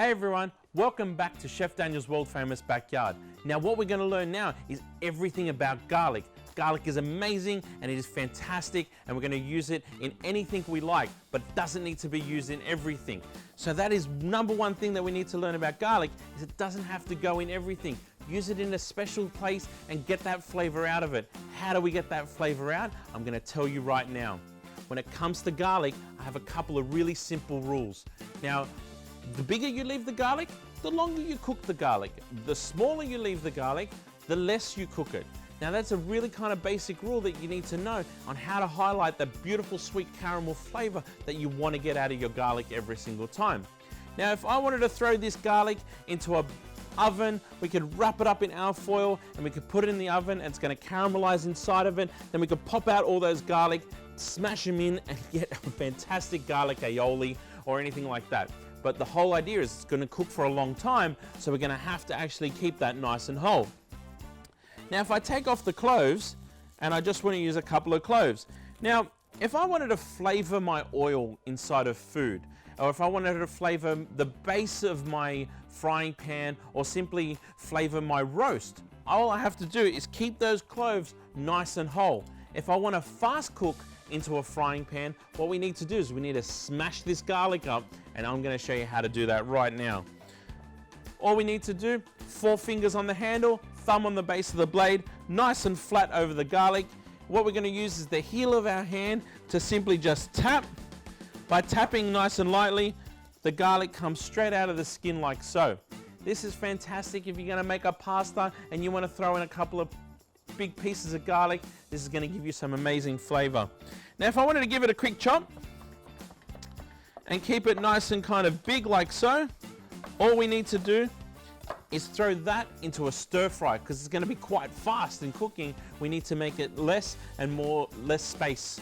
Hey everyone, welcome back to Chef Daniel's world famous backyard. Now what we're going to learn now is everything about garlic. Garlic is amazing and it is fantastic and we're going to use it in anything we like, but it doesn't need to be used in everything. So that is number one thing that we need to learn about garlic, is it doesn't have to go in everything. Use it in a special place and get that flavor out of it. How do we get that flavor out? I'm going to tell you right now. When it comes to garlic, I have a couple of really simple rules. Now, the bigger you leave the garlic, the longer you cook the garlic. The smaller you leave the garlic, the less you cook it. Now that's a really kind of basic rule that you need to know on how to highlight the beautiful sweet caramel flavor that you want to get out of your garlic every single time. Now if I wanted to throw this garlic into an oven, we could wrap it up in alfoil and we could put it in the oven and it's going to caramelize inside of it. Then we could pop out all those garlic, smash them in and get a fantastic garlic aioli or anything like that. But the whole idea is it's going to cook for a long time, so we're going to have to actually keep that nice and whole. Now if I take off the cloves, and I just want to use a couple of cloves. Now if I wanted to flavor my oil inside of food, or if I wanted to flavor the base of my frying pan, or simply flavor my roast, all I have to do is keep those cloves nice and whole. If I want to fast cook into a frying pan, what we need to do is we need to smash this garlic up, and I'm going to show you how to do that right now. All we need to do, 4 fingers on the handle, thumb on the base of the blade, nice and flat over the garlic. What we're going to use is the heel of our hand to simply just tap. By tapping nice and lightly, the garlic comes straight out of the skin like so. This is fantastic if you're going to make a pasta and you want to throw in a couple of big pieces of garlic. This is going to give you some amazing flavor. Now if I wanted to give it a quick chop and keep it nice and kind of big like so, all we need to do is throw that into a stir fry, because it's going to be quite fast in cooking. We need to make it less space.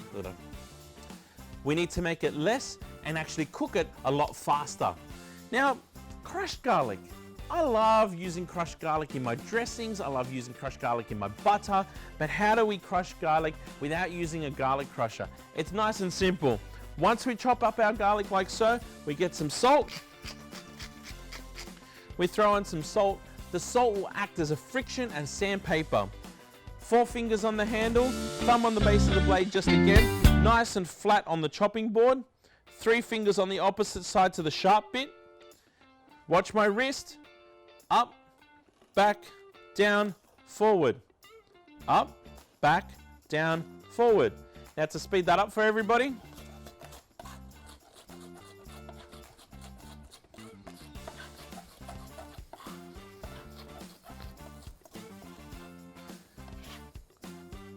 We need to make it less and actually cook it a lot faster. Now, crushed garlic. I love using crushed garlic in my dressings. I love using crushed garlic in my butter. But how do we crush garlic without using a garlic crusher? It's nice and simple. Once we chop up our garlic like so, we get some salt. We throw in some salt. The salt will act as a friction and sandpaper. 4 fingers on the handle, thumb on the base of the blade just again, nice and flat on the chopping board. 3 fingers on the opposite side to the sharp bit. Watch my wrist. Up, back, down, forward. Up, back, down, forward. Now to speed that up for everybody.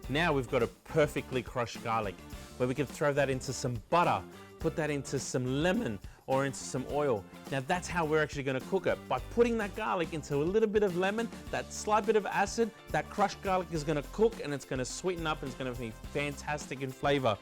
Now we've got a perfectly crushed garlic, where we can throw that into some butter, put that into some lemon or into some oil. Now that's how we're actually going to cook it. By putting that garlic into a little bit of lemon, that slight bit of acid, that crushed garlic is going to cook and it's going to sweeten up and it's going to be fantastic in flavor.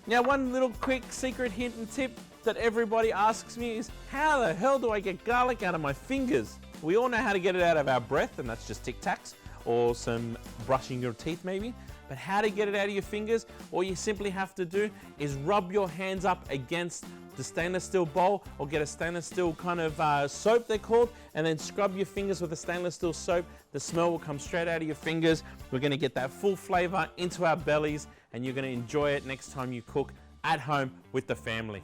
Now one little quick secret hint and tip that everybody asks me is, how the hell do I get garlic out of my fingers? We all know how to get it out of our breath, and that's just Tic Tacs or some brushing your teeth maybe. But how to get it out of your fingers, all you simply have to do is rub your hands up against the stainless steel bowl, or get a stainless steel kind of soap they're called, and then scrub your fingers with a stainless steel soap. The smell will come straight out of your fingers. We're going to get that full flavor into our bellies, and you're going to enjoy it next time you cook at home with the family.